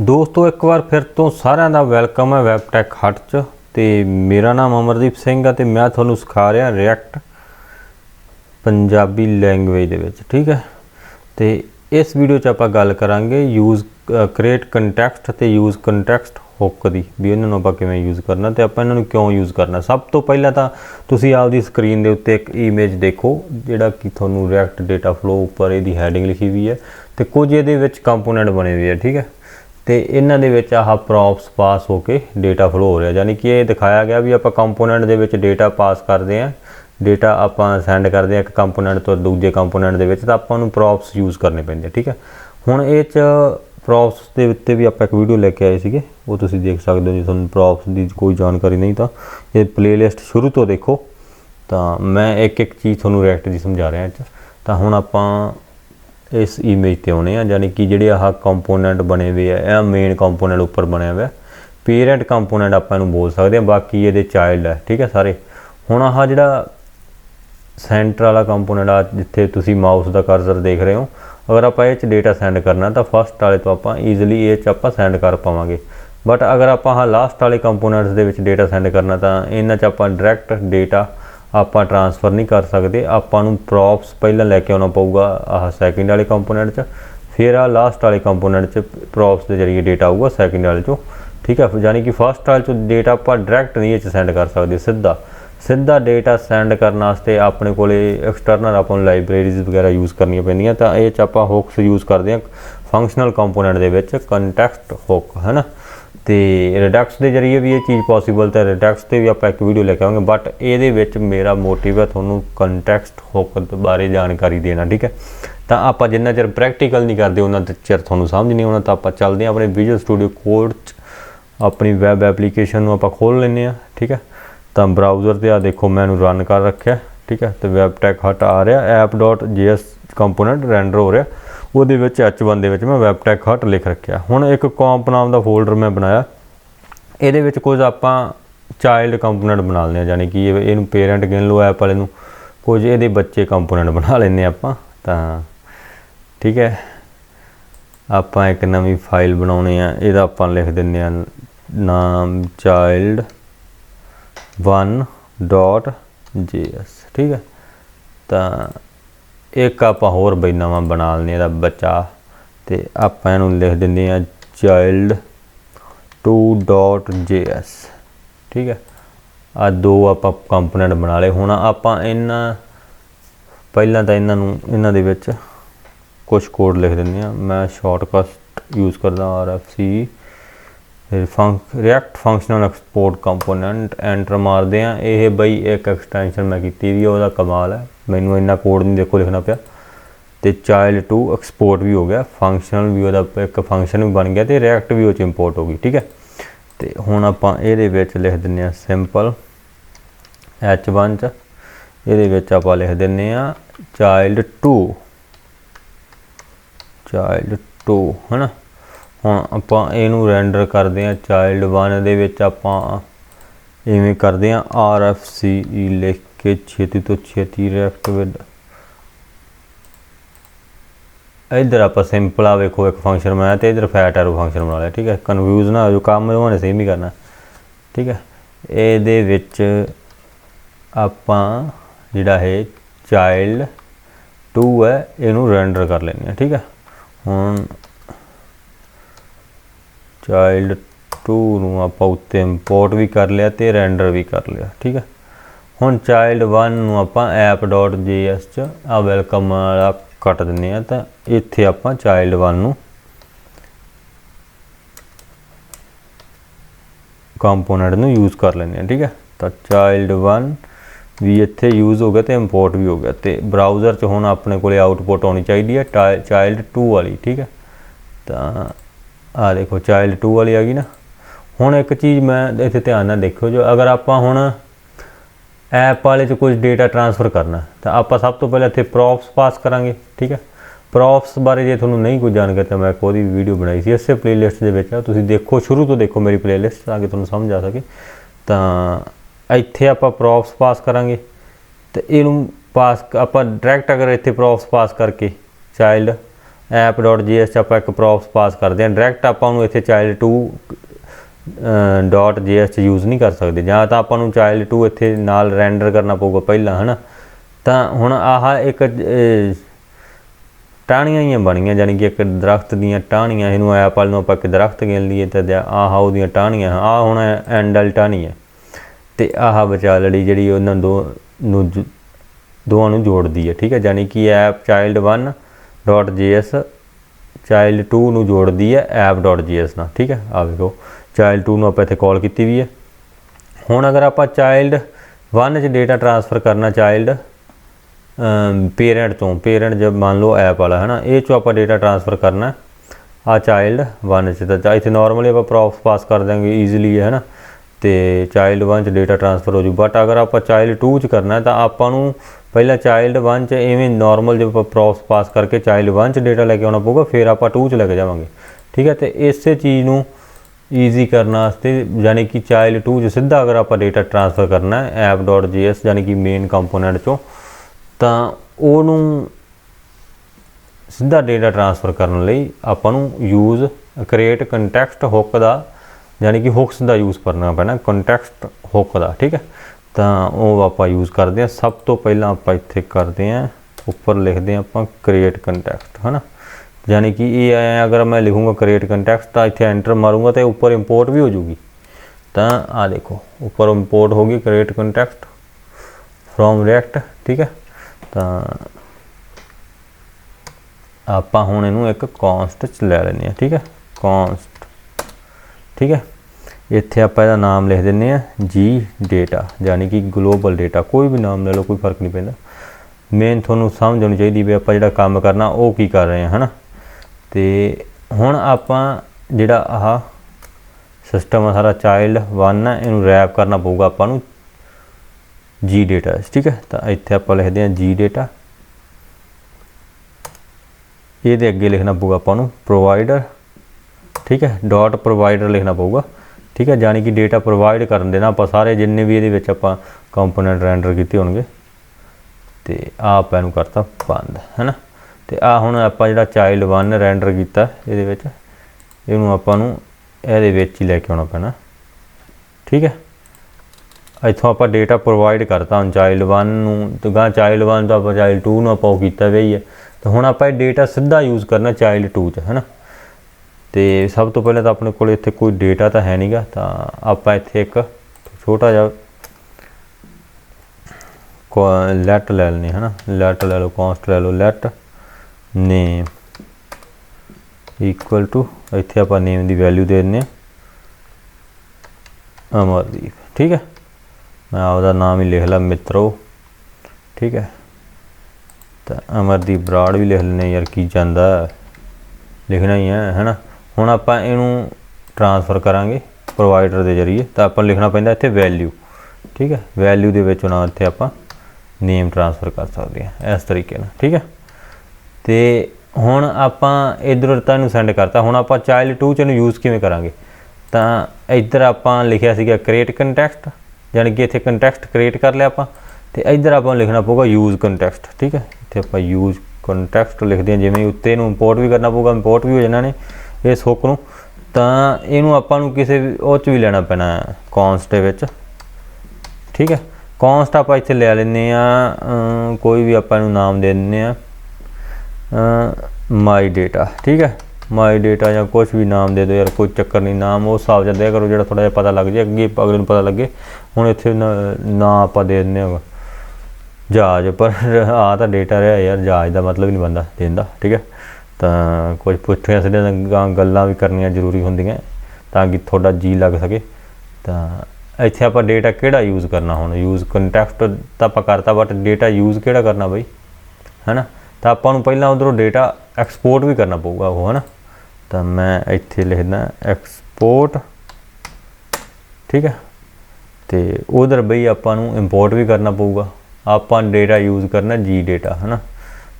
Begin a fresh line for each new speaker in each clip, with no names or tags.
दोस्तों एक बार फिर तो सारिਆਂ ਦਾ ਵੈਲਕਮ है ਵੈਬਟੈਕ ਹਟ 'ਚ ਤੇ मेरा नाम अमरदीप सिंह है तो मैं ਤੁਹਾਨੂੰ ਸਿਖਾ ਰਿਹਾ ਰਿਐਕਟ ਪੰਜਾਬੀ ਲੈਂਗੁਏਜ ਦੇ ਵਿੱਚ। ठीक है तो इस वीडियो 'ਚ ਆਪਾਂ ਗੱਲ ਕਰਾਂਗੇ यूज़ क्रिएट कंटैक्सट ਤੇ यूज़ कंटैक्सट हुक ਦੀ ਵੀ ਇਹਨਾਂ ਨੂੰ ਆਪਾਂ ਕਿਵੇਂ यूज़ करना ਤੇ ਆਪਾਂ ਇਹਨਾਂ ਨੂੰ ਕਿਉਂ यूज़ करना। सब तो पहला ਤਾਂ ਤੁਸੀਂ ਆਪਦੀ ਸਕਰੀਨ ਦੇ ਉੱਤੇ ਇੱਕ ਇਮੇਜ ਦੇਖੋ ਜਿਹੜਾ ਕਿ ਤੁਹਾਨੂੰ ਰਿਐਕਟ ਡੇਟਾ ਫਲੋ ਉੱਪਰ ਇਹਦੀ ਹੈਡਿੰਗ ਲਿਖੀ ਹੋਈ ਹੈ ਤੇ ਕੁਝ ਇਹਦੇ ਵਿੱਚ ਕੰਪੋਨੈਂਟ ਬਣੇ ਹੋਏ ਆ। ठीक है तो इन्हां दे विच आह प्रॉप्स पास होके डेटा फ्लो हो रहा, यानी कि ये दिखाया गया भी आप component they which data pass करते हैं, डेटा आप सेंड करते हैं एक कंपोनेंट तो दूजे कंपोनेंट दे विच, तां आपां नूं प्रॉप्स यूज़ करने पैंदे। ठीक है हुण इह च प्रॉप्स दे उत्ते भी आप एक वीडियो लैके आए सीगे, वो तुसीं देख सकदे हो। जे तुहानूं प्रॉप्स की कोई जानकारी नहीं तो ये प्लेलिस्ट शुरू तो देखो, तो मैं एक एक चीज़ तुहानूं रिएक्ट दी समझा रहा इह च। तां हुण आपां इस इमेज ते आने हैं, यानी कि जिहड़े आह कंपोनेंट बने हुए है, यह मेन कंपोनेंट उपर बनया हुआ पेरेंट कंपोनेंट आप बोल सकते हैं, बाकी ये चाइल्ड है। ठीक है सारे हुण आह जिहड़ा सेंटर वाला कंपोनेंट आ जिथे तुसीं माउस का कर्सर देख रहे हो, अगर आप ये डेटा सेंड करना तो फस्ट वाले तो आप ईजिली ये आप सेंड कर पावांगे। बट अगर आप लास्ट वाले components they which data send करना तो इन्हां च आप डायरैक्ट डेटा आप ट्रांसफर नहीं कर सकते, आपू प्रॉप्स पहला लैके आना पऊगा आह सैकेंड वाले कंपोनेंट च, फिर आ लास्ट वाले कंपोनेंट च प्रॉप्स के जरिए डेटा आऊगा सैकेंड वाले चो। ठीक है यानी कि फस्ट वाले चो डेटा आप डायरैक्ट नहीं सेंड कर सकते, सीधा डेटा सेंड करने वास्ते अपने को एक्सटर्नल आप लाइब्रेरीज वगैरह यूज़ करनी पैंदियां। तो ये आप हुक्स यूज़ करते हैं फंक्शनल कंपोनेंट दे विच कंटैक्सट हुक है ना। तो रिडक्स के जरिए भी ये चीज़ पॉसीबल, तो रिडक्स से भी आप एक वीडियो लेके आएंगे, बट ये मेरा मोटिव है थोनों कंटैक्सट हुक बारे जानकारी देना। ठीक है तो आप जिन्ना चर प्रैक्टिकल नहीं करते उन्ना चर थोनों समझ नहीं आना। तो आप चलते हैं अपने विजुअल स्टूडियो कोड अपनी वैब एप्लीकेशन आप खोल लें। ठीक है तो ब्राउज़र से आ देखो मैं रन कर रखा। ठीक है तो वैबटैक हट आ रहा app.js कंपोनेंट रेंडर हो रहा, वो H1 दे विच मैं वैबटैक हट लिख रखा। हुण एक कॉम्प नाम का फोल्डर मैं बनाया, ये कुछ आप चाइल्ड कंपोनेंट बना लें, यानी कि ये पेरेंट गिन लो ऐप वाले कुछ ये बच्चे कंपोनेंट बना लें आप। ठीक है आप एक नवी फाइल बनाने ये आप लिख दें नाम चाइल्ड 1.js। ठीक है तो एक आप होर बई नवा बना लें बच्चा, तो आप लिख दें चाइल्ड 2.js। ठीक है आ दो आप कंपोनेंट बना ले। हुण आप पहला तो इन्हां दे विच कुछ कोड लिख दें, मैं शॉर्टकट यूज़ करदा RFC react functional export component enter मारते हैं। ये बई एक एक्सटेंशन मैं की भी वह कमाल है, मैनू इन्ना कोड नहीं देखो लिखना पिया। तो चाइल्ड 2 एक्सपोर्ट भी हो गया, फंक्शनल भी वह एक फंक्शन भी बन गया, तो रिएक्ट भी वो इंपोर्ट हो गई। ठीक है तो हुण आप ये लिख दें सिंपल H1 च ये आप लिख दें चाइल्ड 2 है ना। हुण आप इनू रेंडर करते हैं चाइल्ड 1 दे विच आप इवें करते हैं RFC लिख के छेती तो छेती रिएक्ट विद। इधर आप सिंपल आ वेखो एक फंक्शन बनाया, तो इधर फैट एरो फंक्शन बना लिया। ठीक है कन्फ्यूज ना हो, काम उन्होंने सेम ही करना। ठीक है ये विच आपां जिहड़ा है चाइल्ड 2 है इनू रेंडर कर लें। ठीक है हुण चाइल्ड 2 नूं आपां उत्ते इंपोर्ट भी कर लिया, तो रेंडर भी कर लिया। ठीक है हुण चाइल्ड 1 नूं आपां app.js च आ वेलकम वाला कट दें, तो इत्थे आपां चाइल्ड 1 नूं कंपोनेंट नूं यूज़ कर लें। ठीक है तो चाइल्ड 1 भी इत्थे यूज़ हो गया, तो इंपोर्ट भी हो गया। तो ब्राउज़र च हुण अपने को आउटपुट आनी चाहिए है चाइल्ड 2 वाली। ठीक है तो आ देखो चाइल्ड 2 वाली आ गई ना। हुण एक चीज़ मैं इत्थे ध्यान नाल देखो, जो अगर आप हुण ऐप वाले च कुछ डेटा ट्रांसफर करना तो आप सब तो पहले इत्थे प्रॉप्स पास करांगे। ठीक है प्रॉप्स बारे जे तुहानूं नहीं कोई जानकारी तो मैं कोई वीडियो बनाई सी इसे प्लेलिस्ट दे विच, तुसीं देखो शुरू तो देखो मेरी प्लेलिस्ट ताकि तुहानूं समझ आ सके। तो इत्थे आप प्रॉप्स पास करांगे, तो इनू पास आप डायरैक्ट अगर इत्थे प्रॉप्स पास करके चाइल्ड app.js 'ਚ ਆਪਾਂ ਇੱਕ ਪ੍ਰੋਪਸ ਪਾਸ ਕਰਦੇ ਹਾਂ। ਡਾਇਰੈਕਟ ਆਪਾਂ ਨੂੰ ਇੱਥੇ child2 .js 'ਚ ਯੂਜ਼ ਨਹੀਂ ਕਰ ਸਕਦੇ, ਜਾਂ ਤਾਂ ਆਪਾਂ ਨੂੰ child2 ਇੱਥੇ ਨਾਲ ਰੈਂਡਰ ਕਰਨਾ ਪਊਗਾ ਪਹਿਲਾਂ, ਹੈ ਨਾ। ਤਾਂ ਹੁਣ ਆਹ ਇੱਕ ਟਾਹਣੀਆਂ ਹੀ ਬਣੀਆਂ, ਜਾਣੀ ਕਿ ਇੱਕ ਦਰਖਤ ਦੀਆਂ ਟਾਹਣੀਆਂ। ਇਹਨੂੰ ਐਪ ਵਾਲ ਨੂੰ ਆਪਾਂ ਇੱਕ ਦਰਖਤ ਗਿਣ ਲਈਏ ਤਾਂ ਆਹ ਉਹਦੀਆਂ ਟਾਹਣੀਆਂ, ਆਹ ਹੁਣ ਐਂਡ ਵਾਲੀ ਟਾਹਣੀ ਹੈ, ਅਤੇ ਆਹ ਵਿਚਾਲੜੀ ਜਿਹੜੀ ਉਹਨਾਂ ਦੋਵਾਂ ਨੂੰ ਜੋੜਦੀ ਹੈ, ਠੀਕ ਹੈ। ਜਾਣੀ ਕਿ ਐਪ child1.js child2 ਨੂੰ ਜੋੜਦੀ ਹੈ app.js ਨਾਲ, ਠੀਕ ਹੈ। ਆ ਵੇਖੋ child2 ਨੂੰ ਆਪਾਂ ਇੱਥੇ ਕਾਲ ਕੀਤੀ ਵੀ ਹੈ। ਹੁਣ ਅਗਰ ਆਪਾਂ child1 'ਚ ਡੇਟਾ ਟਰਾਂਸਫਰ ਕਰਨਾ, ਚਾਈਲਡ ਪੇਰੈਂਟ ਜब मान लो ऐप वाला है ना, ये चो आप डेटा ट्रांसफ़र करना आ child1 च। तो इतने नॉर्मली आप प्रॉप्स पास कर देंगे ईजिली, है ना, तो child1 च डेटा ट्रांसफ़र हो जू। बट अगर आप child2 च करना है तो आपू पहले child1 च इवें नॉर्मल जब प्रॉप्स पास करके child1 च डेटा लैके आना पऊगा, फिर आप 2 च लैके जावांगे, ठीक है। तो इस चीज़ को ईजी करने वास्ते, यानी कि child2 च सीधा अगर आप डेटा ट्रांसफ़र करना है app.js यानी कि मेन कंपोनेंट चों, ਤਾਂ ਉਹਨੂੰ ਸਿੱਧਾ ਡੇਟਾ ਟਰਾਂਸਫਰ ਕਰਨ ਲਈ ਆਪਾਂ ਨੂੰ ਯੂਜ਼ ਕ੍ਰੀਏਟ ਕੰਟੈਕਸਟ ਹੁੱਕ ਦਾ, ਯਾਨੀ ਕਿ ਹੁੱਕਸ ਦਾ ਯੂਜ਼ ਕਰਨਾ ਪੈਣਾ, ਕੰਟੈਕਸਟ ਹੁੱਕ ਦਾ, ਠੀਕ ਹੈ। ਤਾਂ ਉਹ ਆਪਾਂ ਯੂਜ਼ ਕਰਦੇ ਹਾਂ। ਸਭ ਤੋਂ ਪਹਿਲਾਂ ਆਪਾਂ ਇੱਥੇ ਕਰਦੇ ਹਾਂ, ਉੱਪਰ ਲਿਖਦੇ ਹਾਂ ਆਪਾਂ ਕ੍ਰੀਏਟ ਕੰਟੈਕਸਟ, ਹੈ ਨਾ। ਯਾਨੀ ਕਿ ਇਹ ਅਗਰ ਮੈਂ ਲਿਖੂੰਗਾ ਕ੍ਰੀਏਟ ਕੰਟੈਕਸਟ ਤਾਂ ਇੱਥੇ ਐਂਟਰ ਮਾਰੂੰਗਾ ਤਾਂ ਉੱਪਰ ਇੰਪੋਰਟ ਵੀ ਹੋ ਜੂਗੀ। ਤਾਂ ਆ ਦੇਖੋ ਉੱਪਰ ਇੰਪੋਰਟ ਹੋ ਗਈ ਕ੍ਰੀਏਟ ਕੰਟੈਕਸਟ ਫਰੋਮ ਰਿਐਕਟ, ਠੀਕ ਹੈ। ਤਾਂ ਆਪਾਂ ਹੁਣ ਇਹਨੂੰ ਇੱਕ ਕੌਂਸਟ 'ਚ ਲੈ ਲੈਂਦੇ ਹਾਂ, ਠੀਕ ਹੈ, ਕੌਂਸਟ, ਠੀਕ ਹੈ। ਇੱਥੇ ਆਪਾਂ ਇਹਦਾ ਨਾਮ ਲਿਖ ਦਿੰਦੇ ਹਾਂ ਜੀ ਡੇਟਾ, ਯਾਨੀ ਕਿ ਗਲੋਬਲ ਡੇਟਾ, ਕੋਈ ਵੀ ਨਾਮ ਲੈ ਲਓ, ਕੋਈ ਫਰਕ ਨਹੀਂ ਪੈਂਦਾ। ਮੇਨ ਤੁਹਾਨੂੰ ਸਮਝ ਆਉਣੀ ਚਾਹੀਦੀ ਵੀ ਆਪਾਂ ਜਿਹੜਾ ਕੰਮ ਕਰਨਾ ਉਹ ਕੀ ਕਰ ਰਹੇ ਹਾਂ, ਹੈ ਨਾ। ਅਤੇ ਹੁਣ ਆਪਾਂ ਜਿਹੜਾ ਆਹ ਸਿਸਟਮ ਆ ਸਾਰਾ child1 ਹੈ, ਇਹਨੂੰ ਰੈਪ ਕਰਨਾ ਪਊਗਾ ਆਪਾਂ ਨੂੰ ਜੀ ਡੇਟਾ, ਠੀਕ ਹੈ। ਤਾਂ ਇੱਥੇ ਆਪਾਂ ਲਿਖਦੇ ਹਾਂ ਜੀ ਡੇਟਾ, ਇਹਦੇ ਅੱਗੇ ਲਿਖਣਾ ਪਊਗਾ ਆਪਾਂ ਨੂੰ ਪ੍ਰੋਵਾਈਡਰ, ਠੀਕ ਹੈ, ਡਾਟ ਪ੍ਰੋਵਾਈਡਰ ਲਿਖਣਾ ਪਊਗਾ, ਠੀਕ ਹੈ। ਜਾਣੀ ਕਿ ਡੇਟਾ ਪ੍ਰੋਵਾਈਡ ਕਰਨ ਦੇਣਾ ਆਪਾਂ ਸਾਰੇ ਜਿੰਨੇ ਵੀ ਇਹਦੇ ਵਿੱਚ ਆਪਾਂ ਕੰਪੋਨੈਂਟ ਰੈਂਡਰ ਕੀਤੇ ਹੋਣਗੇ। ਅਤੇ ਆਹ ਆਪਾਂ ਇਹਨੂੰ ਕਰਤਾ ਬੰਦ, ਹੈ ਨਾ। ਅਤੇ ਆਹ ਹੁਣ ਆਪਾਂ ਜਿਹੜਾ child1 ਰੈਂਡਰ ਕੀਤਾ ਇਹਦੇ ਵਿੱਚ, ਇਹਨੂੰ ਆਪਾਂ ਨੂੰ ਇਹਦੇ ਵਿੱਚ ਹੀ ਲੈ ਕੇ ਆਉਣਾ ਪੈਣਾ, ਠੀਕ ਹੈ। ਇੱਥੋਂ ਆਪਾਂ ਡੇਟਾ ਪ੍ਰੋਵਾਈਡ ਕਰਤਾ ਹੁਣ child1 ਨੂੰ, ਅਤੇ ਗਾਂ child1 ਤੋਂ ਆਪਾਂ child2 ਨੂੰ ਆਪਾਂ ਉਹ ਕੀਤਾ ਵੀ ਹੈ। ਤਾਂ ਹੁਣ ਆਪਾਂ ਇਹ ਡੇਟਾ ਸਿੱਧਾ ਯੂਜ਼ ਕਰਨਾ child2 'ਚ, ਹੈ ਨਾ। ਅਤੇ ਸਭ ਤੋਂ ਪਹਿਲਾਂ ਤਾਂ ਆਪਣੇ ਕੋਲ ਇੱਥੇ ਕੋਈ ਡੇਟਾ ਤਾਂ ਹੈ ਨਹੀਂ ਗਾ, ਤਾਂ ਆਪਾਂ ਇੱਥੇ ਇੱਕ ਛੋਟਾ ਜਿਹਾ ਲੈਟ ਲੈ ਲੈਂਦੇ, ਹੈ ਨਾ। ਲੈਟ ਲੈ ਲਓ, ਕੌਂਸਟ ਲੈ ਲਓ, ਲੈਟ ਨੇਮ ਇਕੁਅਲ ਟੂ, ਇੱਥੇ ਆਪਾਂ ਨੇਮ ਦੀ ਵੈਲਿਊ ਦੇ ਦਿੰਦੇ ਹਾਂ ਅਮਰਦੀਪ, ਠੀਕ ਹੈ। मैं आपका नाम ही लिख ला मित्रों, ठीक है। तो अमरदीप बराड़ भी लिख लें यार, की चाहता लिखना ही है ना। हुण आपां इहनूं ट्रांसफर करांगे प्रोवाइडर के जरिए, तो आपां लिखना पैंदा इत्थे वैल्यू, ठीक है। वैल्यू के विच ना इत्थे आपां नेम ट्रांसफर कर सकते हैं इस तरीके नाल, ठीक है। तो हुण आपां इधर तुहानूं सेंड करता, हुण आपां child2 च इहनूं यूज़ किवें करांगे। तो इधर आपां लिखिया सीगा क्रिएट कंटैक्सट, यानी कि इत्थे कंटैक्सट क्रिएट कर लिया आप, तो इधर आप लिखना पऊगा यूज़ कंटैक्सट, ठीक है। इत्थे आप यूज़ कंटैक्सट लिखते हैं, जिवें उत्ते नूं इंपोर्ट भी करना पऊगा, इंपोर्ट भी हो जाना ने इस हुक नूं। तां इहनूं आपां नूं किसी ओह च भी लेना पैना कॉन्स्ट दे विच, ठीक है। कॉन्स्ट आप इत्थे ले लैंदे आ, कोई भी आप इहनूं नाम दे दिंदे आ माई डेटा, ठीक है। माई डेटा या कुछ भी नाम दे दो यार, कोई चक्कर नहीं, नाम उस हिसाब से दिया करो जो थोड़ा जिहा पता लग जाए, अगे अगले नूं पता लगे। हुण इत्थे ना आप दे दिंदे आ जहाज, पर आ तो डेटा रहा यार, जहाज का मतलब ही नहीं बनता देंदा, ठीक है। तो कुछ पुछिया सीधियां गल्लां भी करनियां जरूरी होंदियां ताकि थोड़ा जी लग सके। तो इत्थे आपां डेटा किहड़ा यूज़ करना, हुण यूज़ कंटैक्सट तो आपां करता, बट डेटा यूज़ किहड़ा करना बई, है ना। तो आपां नूं पहिलां उधरों डेटा एक्सपोर्ट भी करना पऊगा वो, है ना। तो मैं इत्थे लिखना एक्सपोर्ट, ठीक है। तो उधर बई आपां नूं इंपोर्ट भी करना पऊगा, आपां डेटा यूज़ करना जी डेटा, है ना।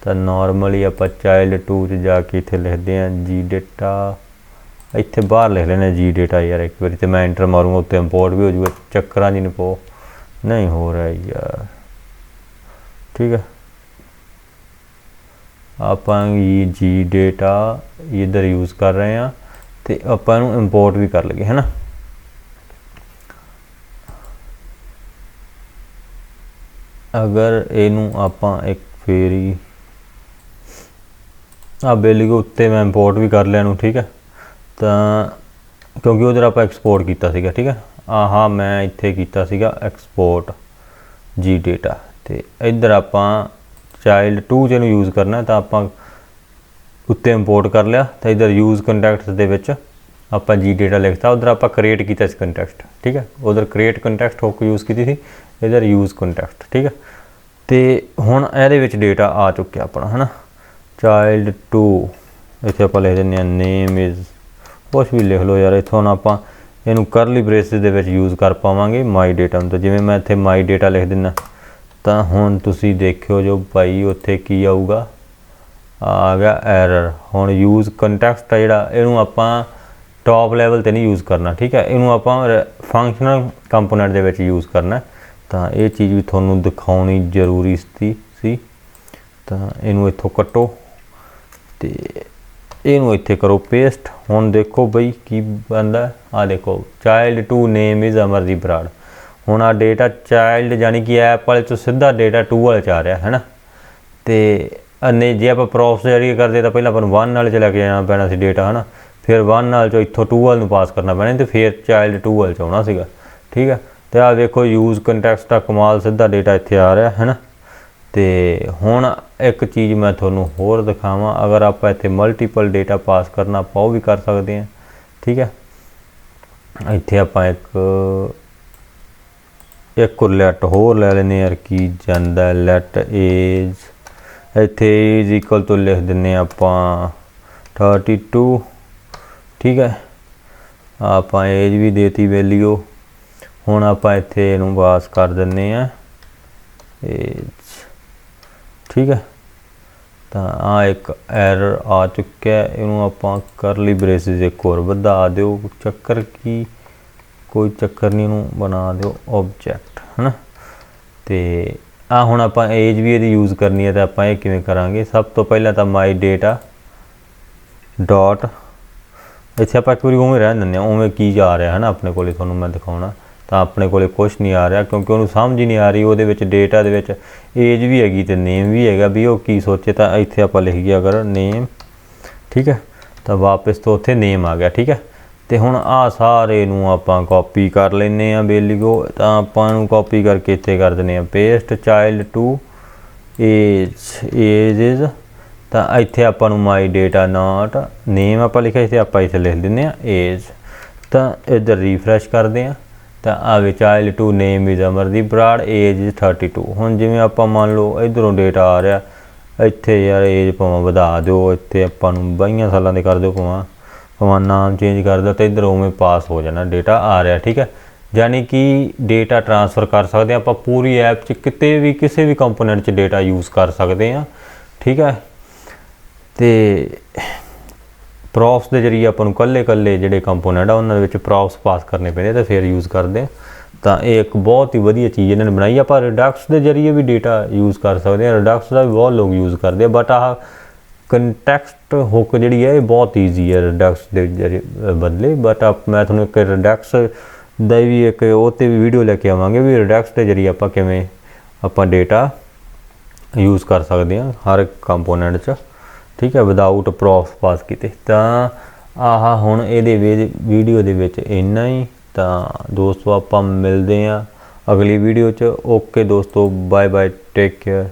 तो नॉर्मली आपां child2 च जाके इत्थे लिखते हैं जी डेटा, इत्थे बाहर लिख लेना जी डेटा यार एक बार, तो मैं इंटर मारूंगा उत्ते इंपोर्ट भी हो जाऊगा, चक्करां जी नहीं हो रहा यार, ठीक है। ਆਪਾਂ जी डेटा इधर यूज़ कर रहे हैं तो ਆਪਾਂ ਇਹਨੂੰ इंपोर्ट भी कर लगे है ना। अगर ਇਹਨੂੰ ਆਪਾਂ एक फेरी बेलीगो उत्ते मैं इंपोर्ट भी कर लिया नूं, ठीक है। तो क्योंकि उधर आप एक्सपोर्ट किया सीगा, ठीक है। आहा मैं इत्थे कीता सीगा एक्सपोर्ट जी डेटा, तो इधर आप चाइल्ड 2 च यूज़ करना, तो आप उत्ते इंपोर्ट कर लिया। तो इधर यूज़ कंटैक्ट्स दे विच आपां जी डेटा लिखता, उधर आप क्रिएट किया कंटैक्ट, ठीक है। उधर क्रिएट कंटैक्ट होक यूज़ की थी, इधर यूज़ कंटैक्ट, ठीक है। तो हुण इहदे विच डेटा आ चुक्या अपना, है ना। चाइल्ड 2 इत्थे आपां लिख दिंदे नेम इज़, कुछ भी लिख लो यार। इत्थों आप इनू करली ब्रेसिस दे विच यूज़ कर पावांगे माई डेटा। तो जिवें मैं इत्थे माई डेटा लिख दिना, तो हुण तुसीं देखियो जो भाई उत्थे की आऊगा, आ गया एरर। हुण यूज़ कंटैक्स्ट आ जिहड़ा इहनूं आपां टॉप लैवल ते नहीं यूज़ करना, ठीक है। इहनूं आपां फंक्शनल कंपोनेंट दे विच यूज़ करना। तो ये चीज़ भी तुहानूं दिखाउणी जरूरी सी। तो इनू इत्थों कट्टो तो इनू इत्थे करो पेस्ट। हुण देखो बई की बनदा, आ देखो child 2 name is Amardeep Brar. हुण आ डेटा चाइल्ड यानी कि ऐप वाले तो सीधा डेटा 2 वाले च आ रहा है ना। तो ने जे आप प्रॉप्स जरिए करते तो पहले अपन 1 वाले च लैके जाना पैना सी डेटा, है ना। फिर 1 वाले चो इत्थों 2 वाले पास करना पैना, तो फिर चाइल्ड 2 वाले च आना सीगा, ठीक है। तो आ देखो यूज़ कंटैक्स्ट का कमाल, सीधा डेटा इत्थे आ रहा है ना। तो हुण एक चीज़ मैं थोनों होर दिखावां, अगर आप इत्थे मल्टीपल डेटा पास करना आप वो भी कर सकते हैं, ठीक है। इत्थे आप एक लैट होर लै लेने यार, की जांदा लैट एज, इत्थे एज इक्वल तो लिख दिंने आप 32, ठीक है। आप एज भी देती वैल्यू। हुण आप इत्थे इहनूं पास कर दिंने आ एज, ठीक है। तो आ एक एरर आ चुका है, इनू आप करली ब्रेसिस एक होर वधा दो, चक्कर की कोई चक्कर नहीं, इनू बना दो ऑब्जेक्ट, है ना। तो आ हुण आप एज भी ये यूज़ करनी है, तो आप ये किवें करांगे। सब तो पहला तो माई डेटा डॉट इत्थे आप एक बार उवें रहन दिंदे, उवें की आ रहा है ना अपने कोल, तुहानूं मैं दिखाउणा। तो अपने को कुछ नहीं आ रहा, क्योंकि उन्होंने समझ ही नहीं आ रही। वो डेटा दे विच एज भी हैगी तो नेम भी हैगा, भी वो की सोचे। तो इत्थे आप लिख गया अगर नेम, ठीक है। तो वापस तो उत्थे नेम आ गया, ठीक है। तो हुण आ सारे नूं आपां कॉपी कर लैने आ बेलीगो। तो आपां नूं कॉपी करके इत्थे कर दिंदे आ पेस्ट चाइल्ड 2 एज इज़। तो इत्थे आपां नूं माई डेटा नॉट नेम आप लिखा, इत्थे आपां इत्थे लिख दिंदे आ एज। तो इधर रिफ्रैश करते हैं, तो आ गए child 2 name is Amardeep Brar age is 32। हुण जिवें आपां मान लो इधरों डेटा आ रहा, इत्थे यार एज भावें वधा दो, इत्थे आपां नूं 22 सालां दे कर दो, भावें नाम चेंज कर दो, तो इधर उवें पास हो जाना, डेटा आ रहा, ठीक है। यानी कि डेटा ट्रांसफर कर सकते हैं आप पूरी ऐप च, किते भी किसी भी कंपोनेंट च डेटा यूज़ कर सकते हैं, ठीक है। तो प्रॉप्स के जरिए अपन कल्ले जोड़े कंपोनेंट आ उन्होंने प्रॉप्स पास करने पैंदे, तो फिर यूज़ करते हैं। तो एक बहुत ही वधिया चीज़ इन्होंने बनाई। आप रिडक्स के जरिए भी डेटा यूज़ कर सकते हैं, रिडक्स का भी बहुत लोग यूज़ करते हैं। बट आह कंटैक्स्ट हुक जी है बहुत ईजी है रिडक्स के जरिए बदले। बट आप मैं थोड़ा एक रिडक्स का भी एक भी वीडियो लेके आवांगे, भी रिडक्स के जरिए आप किवें आप डेटा यूज़ कर सकते हैं हर कंपोनेंट च, ठीक है, विदाउट प्रॉप्स पास किए। तो आह हुण इहदे वीडियो दे विच इन्ना ही। तो दोस्तों आप मिलते हैं अगली वीडियो च। ओके दोस्तों, बाय बाय, टेक केयर।